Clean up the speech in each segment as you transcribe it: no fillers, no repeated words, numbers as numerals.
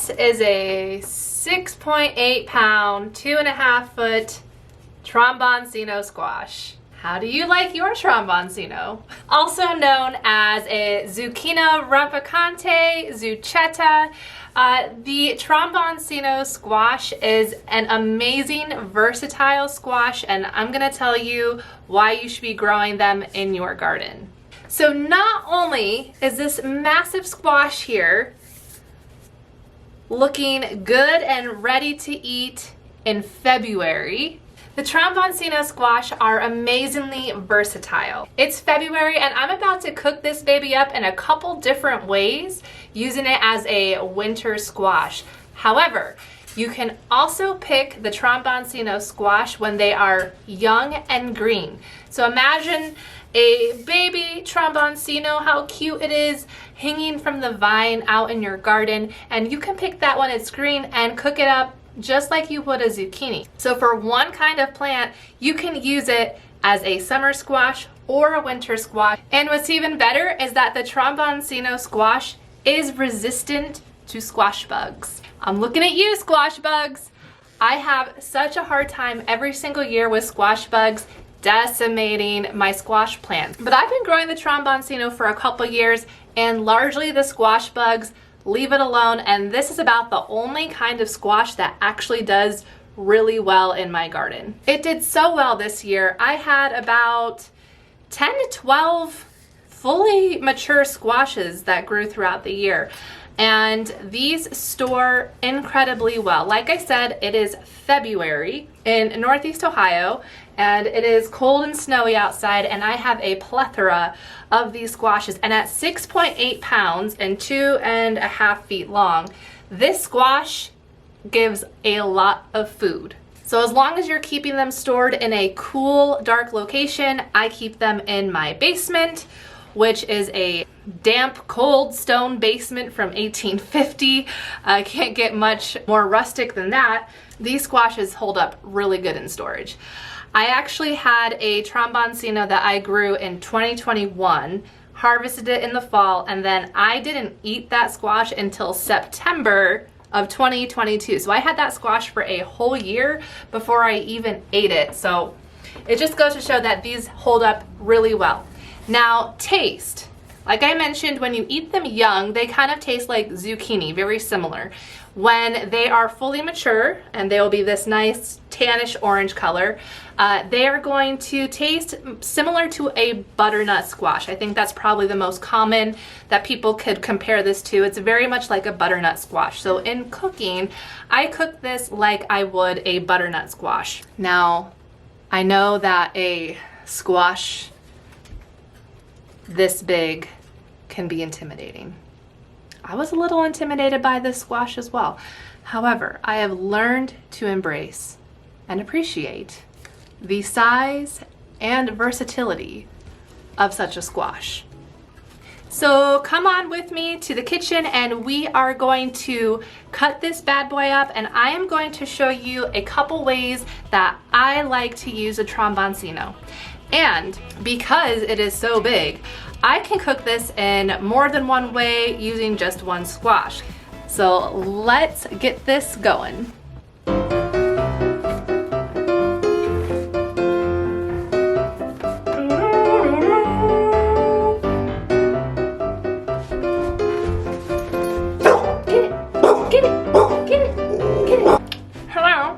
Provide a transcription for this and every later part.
This is a 6.8 pound, 2.5 foot Tromboncino squash. How do you like your Tromboncino? Also known as a Zucchina rampicante, zucchetta, the Tromboncino squash is an amazing, versatile squash, and I'm gonna tell you why you should be growing them in your garden. So not only is this massive squash here looking good and ready to eat in February, the Tromboncino squash are amazingly versatile. It's February and I'm about to cook this baby up in a couple different ways, using it as a winter squash. However, you can also pick the Tromboncino squash when they are young and green. So imagine a baby Tromboncino, how cute it is, hanging from the vine out in your garden, and you can pick that when it's green and cook it up just like you would a zucchini. So for one kind of plant, you can use it as a summer squash or a winter squash. And what's even better is that the Tromboncino squash is resistant to squash bugs. I'm looking at you, squash bugs. I have such a hard time every single year with squash bugs decimating my squash plants. But I've been growing the Tromboncino for a couple years, and largely the squash bugs leave it alone, and this is about the only kind of squash that actually does really well in my garden. It did so well this year. I had about 10 to 12 fully mature squashes that grew throughout the year, and these store incredibly well. Like I said, it is February in Northeast Ohio, and it is cold and snowy outside, and I have a plethora of these squashes. And at 6.8 pounds and 2.5 feet long, this squash gives a lot of food. So as long as you're keeping them stored in a cool, dark location, I keep them in my basement, which is a damp, cold stone basement from 1850. I can't get much more rustic than that. These squashes hold up really good in storage. I actually had a Tromboncino that I grew in 2021, harvested it in the fall, and then I didn't eat that squash until September of 2022. So I had that squash for a whole year before I even ate it. So it just goes to show that these hold up really well. Now, taste. Like I mentioned, when you eat them young, they kind of taste like zucchini, very similar. When they are fully mature, and they will be this nice tannish orange color, they are going to taste similar to a butternut squash. I think that's probably the most common that people could compare this to. It's very much like a butternut squash. So in cooking, I cook this like I would a butternut squash. Now, I know that a squash this big can be intimidating. I was a little intimidated by this squash as well. However, I have learned to embrace and appreciate the size and versatility of such a squash. So come on with me to the kitchen and we are going to cut this bad boy up, and I am going to show you a couple ways that I like to use a Tromboncino. And because it is so big, I can cook this in more than one way using just one squash. So let's get this going. Hello?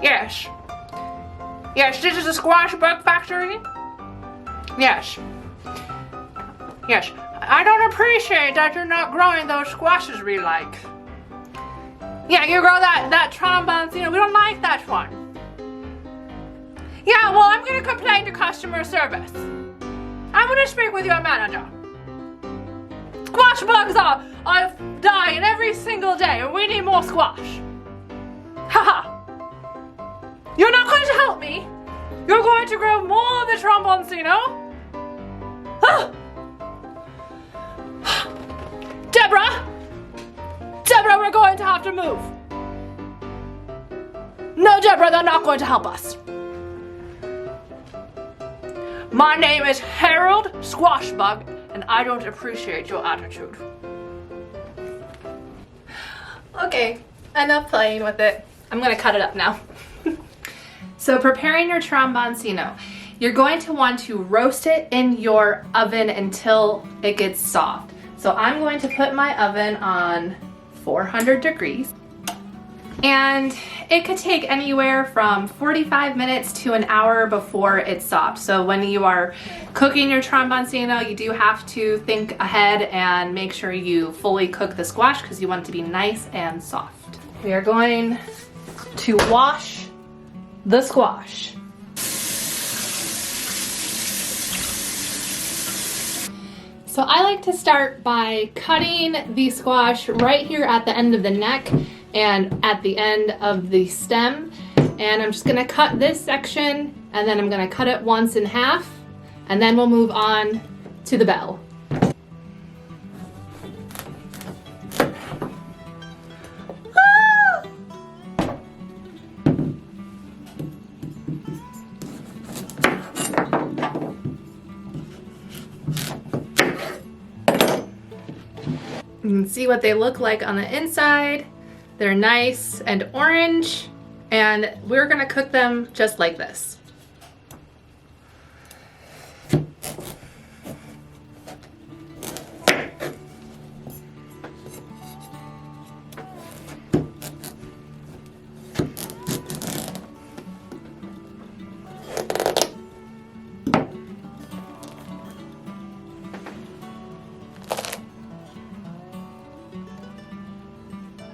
Yes. Yes, this is a squash bug factory? Yes. Yes. I don't appreciate that you're not growing those squashes we like. Yeah, you grow that Tromboncino. We don't like that one. Yeah, well, I'm gonna complain to customer service. I'm gonna speak with your manager. Squash bugs are dying every single day, and we need more squash. Haha. You're not going to help me. You're going to grow more of the Tromboncino. Deborah! Deborah, we're going to have to move. No, Deborah, they're not going to help us. My name is Harold Squashbug, and I don't appreciate your attitude. Okay, enough playing with it. I'm gonna cut it up now. So preparing your tromboncino, you're going to want to roast it in your oven until it gets soft. So I'm going to put my oven on 400 degrees. And it could take anywhere from 45 minutes to an hour before it's soft. So when you are cooking your tromboncino, you do have to think ahead and make sure you fully cook the squash because you want it to be nice and soft. We are going to wash the squash. So I like to start by cutting the squash right here at the end of the neck and at the end of the stem. And I'm just gonna cut this section and then I'm gonna cut it once in half and then we'll move on to the bell. You can see what they look like on the inside. They're nice and orange, and we're gonna cook them just like this.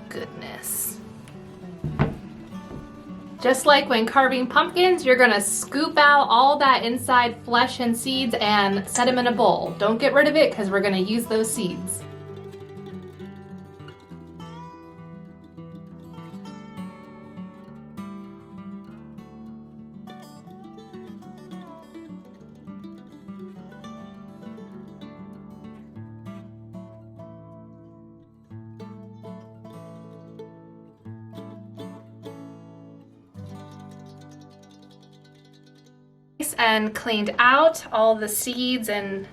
Goodness. Just like when carving pumpkins, you're gonna scoop out all that inside flesh and seeds and set them in a bowl. Don't get rid of it because we're gonna use those seeds. And cleaned out all the seeds, and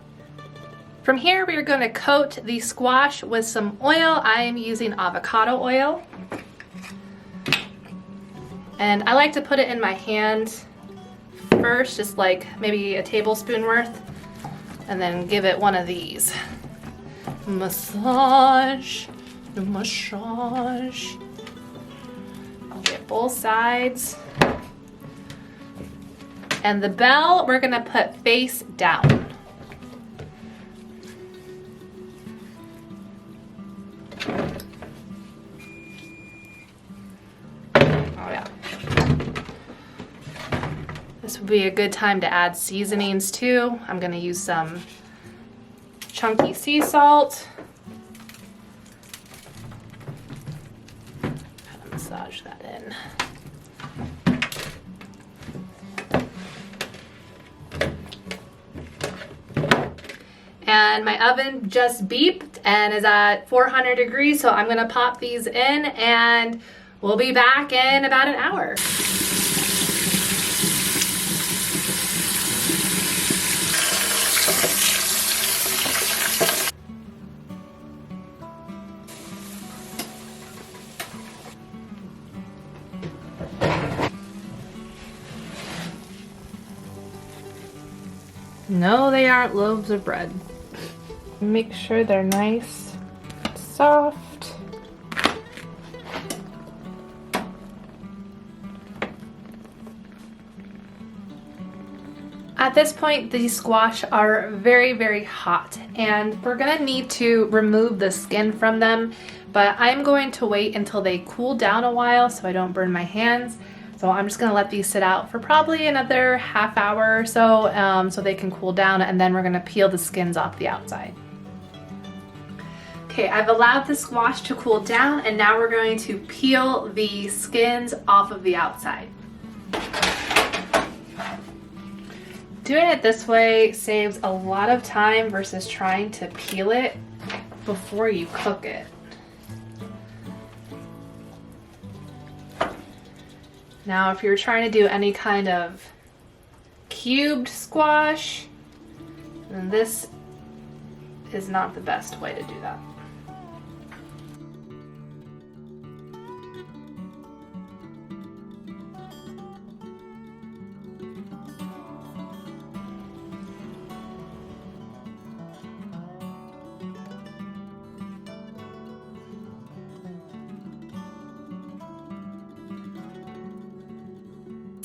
from here we are going to coat the squash with some oil. I am using avocado oil, and I like to put it in my hand first, just like maybe a tablespoon worth, and then give it one of these. Massage, massage. I'll get both sides. And the bell, we're gonna put face down. Oh yeah. This would be a good time to add seasonings too. I'm gonna use some chunky sea salt. Kind of massage that in. And my oven just beeped and is at 400 degrees, so I'm gonna pop these in and we'll be back in about an hour. No, they aren't loaves of bread. Make sure they're nice, soft. At this point, these squash are very, very hot, and we're gonna need to remove the skin from them, but I'm going to wait until they cool down a while so I don't burn my hands. So I'm just gonna let these sit out for probably another half hour or so, so they can cool down, and then we're gonna peel the skins off the outside. Okay, I've allowed the squash to cool down, and now we're going to peel the skins off of the outside. Doing it this way saves a lot of time versus trying to peel it before you cook it. Now, if you're trying to do any kind of cubed squash, then this is not the best way to do that.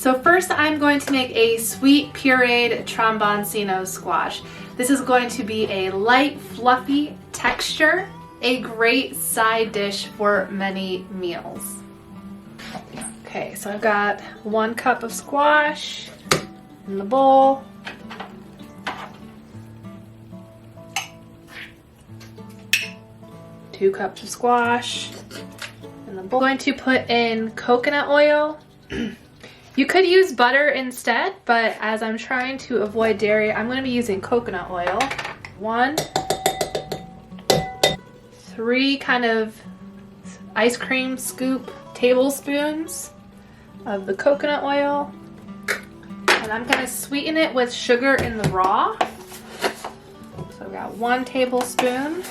So first I'm going to make a sweet pureed Tromboncino squash. This is going to be a light, fluffy texture, a great side dish for many meals. Okay, so I've got 1 cup of squash in the bowl. Two cups of squash in the bowl. I'm going to put in coconut oil. You could use butter instead, but as I'm trying to avoid dairy, I'm going to be using coconut oil. 1, 3 kind of ice cream scoop tablespoons of the coconut oil. And I'm going to sweeten it with sugar in the raw. So I've got 1 tablespoon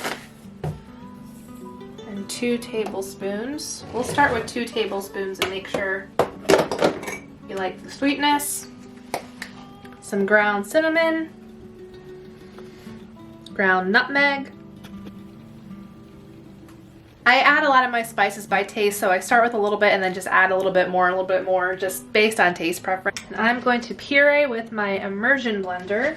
and 2 tablespoons. We'll start with 2 tablespoons and make sure you like the sweetness. Some ground cinnamon, ground nutmeg. I add a lot of my spices by taste, so I start with a little bit and then just add a little bit more, just based on taste preference. And I'm going to puree with my immersion blender.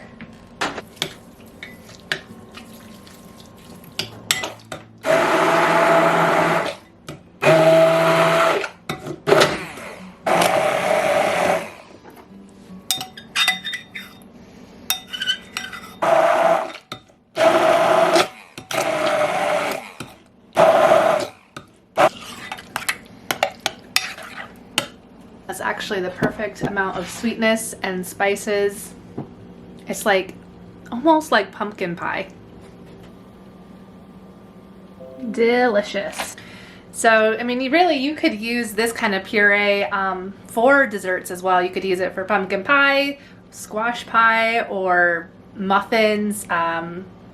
That's actually the perfect amount of sweetness and spices. It's like almost like pumpkin pie. Delicious. So, I mean, you could use this kind of puree for desserts as well. You could use it for pumpkin pie, squash pie, or muffins,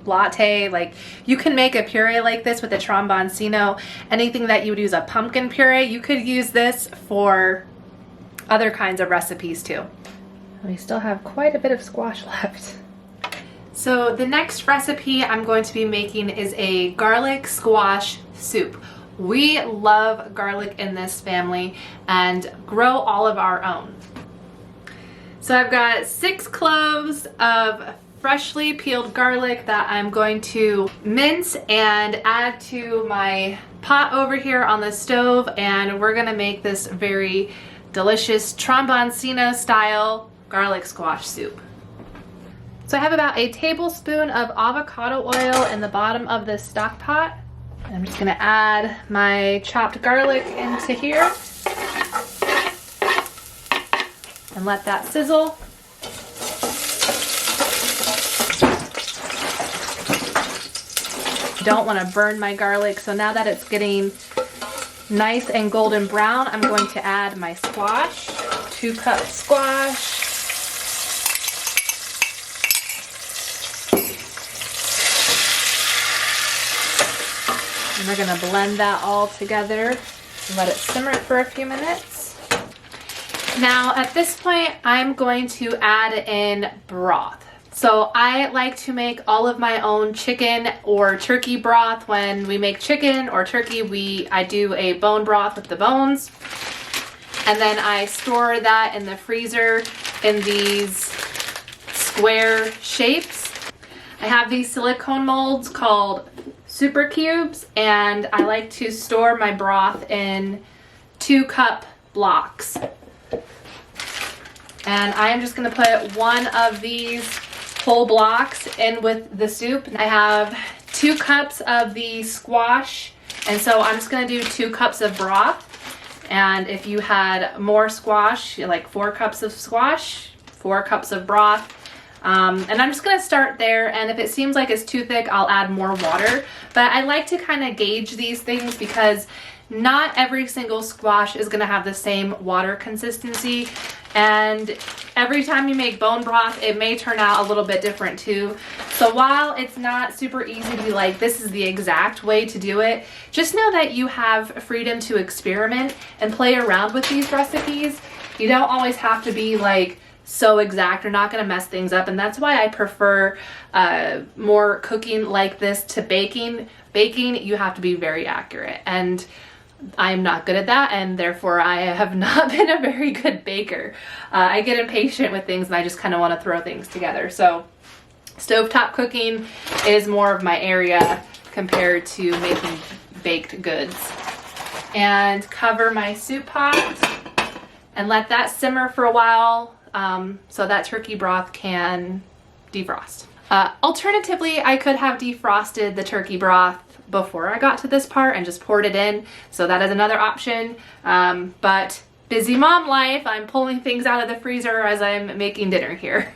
latte. Like, you can make a puree like this with a Tromboncino. Anything that you would use a pumpkin puree, you could use this for other kinds of recipes too. We still have quite a bit of squash left. So the next recipe I'm going to be making is a garlic squash soup. We love garlic in this family and grow all of our own. So I've got 6 cloves of freshly peeled garlic that I'm going to mince and add to my pot over here on the stove, and we're gonna make this very delicious Tromboncino style garlic squash soup. So I have about a tablespoon of avocado oil in the bottom of this stock pot. And I'm just gonna add my chopped garlic into here and let that sizzle. Don't want to burn my garlic, so now that it's getting nice and golden brown, I'm going to add my squash. 2 cups squash. And we're going to blend that all together and let it simmer for a few minutes. Now at this point, I'm going to add in broth. So I like to make all of my own chicken or turkey broth. When we make chicken or turkey, I do a bone broth with the bones. And then I store that in the freezer in these square shapes. I have these silicone molds called Super Cubes, and I like to store my broth in 2-cup blocks. And I am just gonna put 1 of these whole blocks in with the soup. I have 2 cups of the squash, and so I'm just gonna do 2 cups of broth. And if you had more squash, like 4 cups of squash, 4 cups of broth. And I'm just gonna start there, and if it seems like it's too thick, I'll add more water. But I like to kind of gauge these things because not every single squash is gonna have the same water consistency. And every time you make bone broth, it may turn out a little bit different too. So while it's not super easy to be like, this is the exact way to do it, just know that you have freedom to experiment and play around with these recipes. You don't always have to be like so exact. You're not gonna mess things up. And that's why I prefer more cooking like this to baking. Baking, you have to be very accurate. And I am not good at that, and therefore I have not been a very good baker. I get impatient with things and I just kind of want to throw things together. So stovetop cooking is more of my area compared to making baked goods. And cover my soup pot and let that simmer for a while so that turkey broth can defrost. Alternatively, I could have defrosted the turkey broth before I got to this part and just poured it in. So that is another option. But busy mom life, I'm pulling things out of the freezer as I'm making dinner here.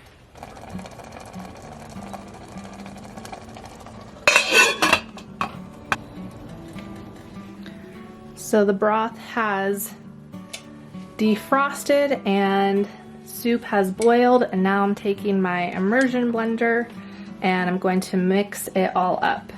So the broth has defrosted and soup has boiled, and now I'm taking my immersion blender and I'm going to mix it all up.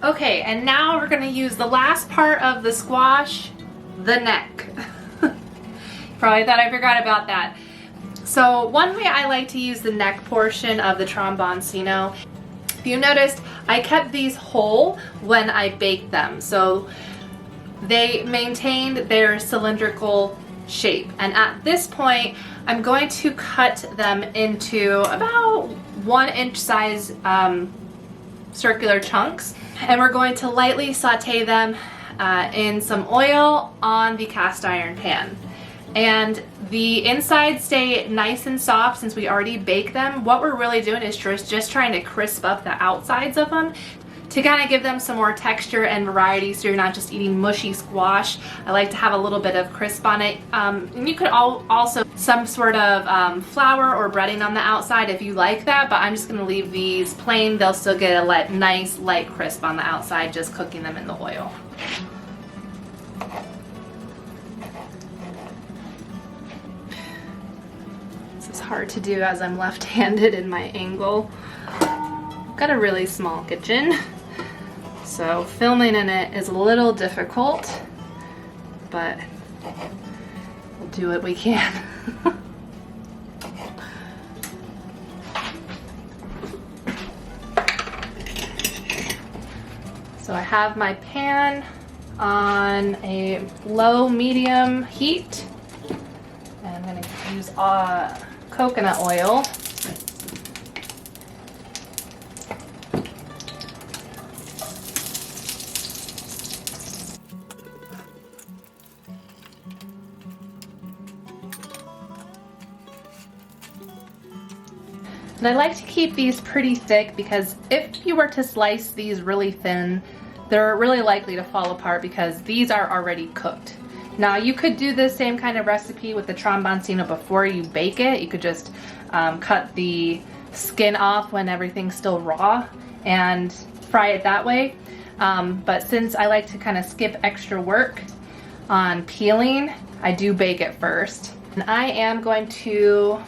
Okay, and now we're gonna use the last part of the squash, the neck. Probably thought I forgot about that. So one way I like to use the neck portion of the Tromboncino, if you noticed, I kept these whole when I baked them. So they maintained their cylindrical shape. And at this point, I'm going to cut them into about 1-inch size circular chunks. And we're going to lightly saute them in some oil on the cast iron pan. And the insides stay nice and soft since we already baked them. What we're really doing is just trying to crisp up the outsides of them to kind of give them some more texture and variety so you're not just eating mushy squash. I like to have a little bit of crisp on it. And you could also some sort of flour or breading on the outside if you like that, but I'm just going to leave these plain. They'll still get a nice light crisp on the outside just cooking them in the oil. This is hard to do as I'm left-handed in my angle. Got a really small kitchen, so filming in it is a little difficult, but we'll do what we can. So I have my pan on a low-medium heat, and I'm going to use coconut oil. And I like to keep these pretty thick because if you were to slice these really thin, they're really likely to fall apart because these are already cooked. Now you could do the same kind of recipe with the Tromboncino before you bake it. You could just cut the skin off when everything's still raw and fry it that way. But since I like to kind of skip extra work on peeling, I do bake it first. And I am going to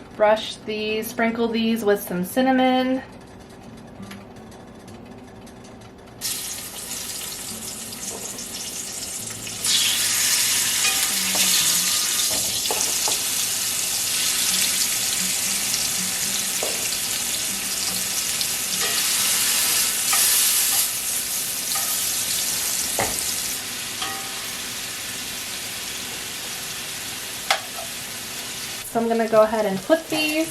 sprinkle these with some cinnamon. So I'm going to go ahead and flip these.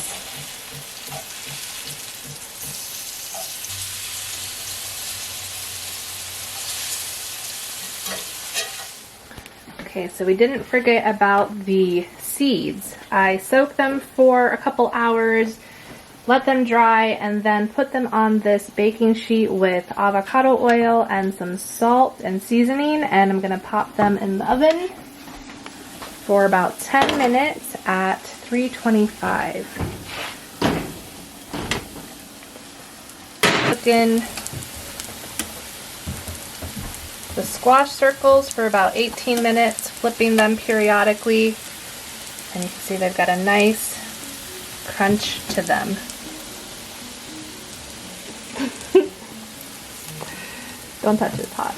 Okay, so we didn't forget about the seeds. I soaked them for a couple hours, let them dry, and then put them on this baking sheet with avocado oil and some salt and seasoning, and I'm going to pop them in the oven for about 10 minutes at 325. Cooking the squash circles for about 18 minutes, flipping them periodically, and you can see they've got a nice crunch to them. Don't touch it, it's hot.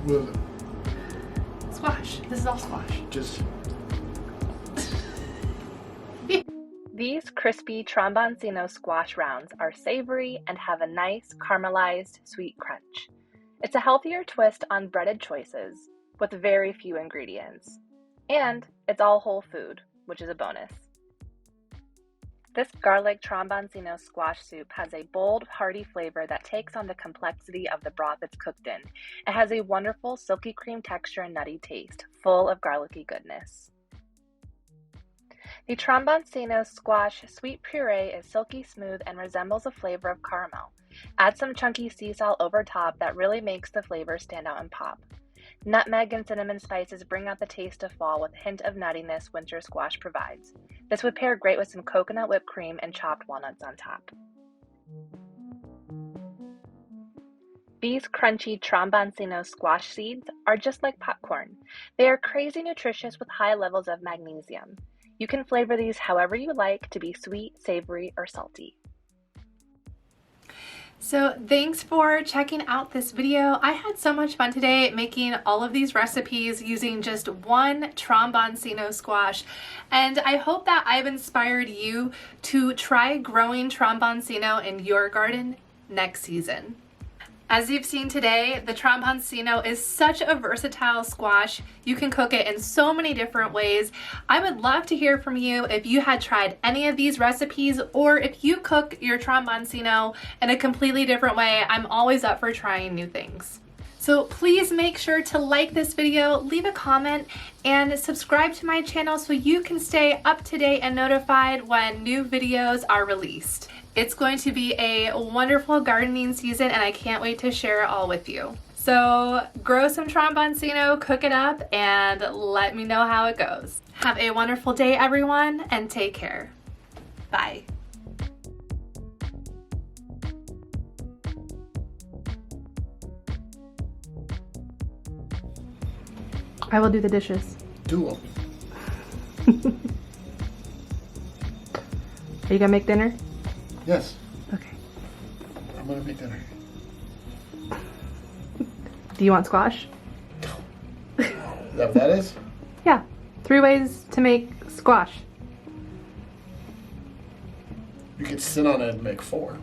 What is it? Squash. This is all squash. Just These crispy Tromboncino squash rounds are savory and have a nice caramelized sweet crunch. It's a healthier twist on breaded choices with very few ingredients. And it's all whole food, which is a bonus. This garlic Tromboncino squash soup has a bold, hearty flavor that takes on the complexity of the broth it's cooked in. It has a wonderful silky cream texture and nutty taste, full of garlicky goodness. The Tromboncino squash sweet puree is silky smooth and resembles a flavor of caramel. Add some chunky sea salt over top that really makes the flavor stand out and pop. Nutmeg and cinnamon spices bring out the taste of fall with a hint of nuttiness winter squash provides. This would pair great with some coconut whipped cream and chopped walnuts on top. These crunchy Tromboncino squash seeds are just like popcorn. They are crazy nutritious with high levels of magnesium. You can flavor these however you like to be sweet, savory, or salty. So thanks for checking out this video. I had so much fun today making all of these recipes using just one Tromboncino squash, and I hope that I've inspired you to try growing Tromboncino in your garden next season. As you've seen today, the Tromboncino is such a versatile squash. You can cook it in so many different ways. I would love to hear from you if you had tried any of these recipes or if you cook your Tromboncino in a completely different way. I'm always up for trying new things. So please make sure to like this video, leave a comment, and subscribe to my channel so you can stay up to date and notified when new videos are released. It's going to be a wonderful gardening season and I can't wait to share it all with you. So grow some Tromboncino, cook it up, and let me know how it goes. Have a wonderful day, everyone, and take care. Bye. I will do the dishes. do Are you gonna make dinner? Yes, Okay. I'm gonna make dinner. Do you want squash? Is that what that is? Yeah. 3 ways to make squash. You could sit on it and make 4.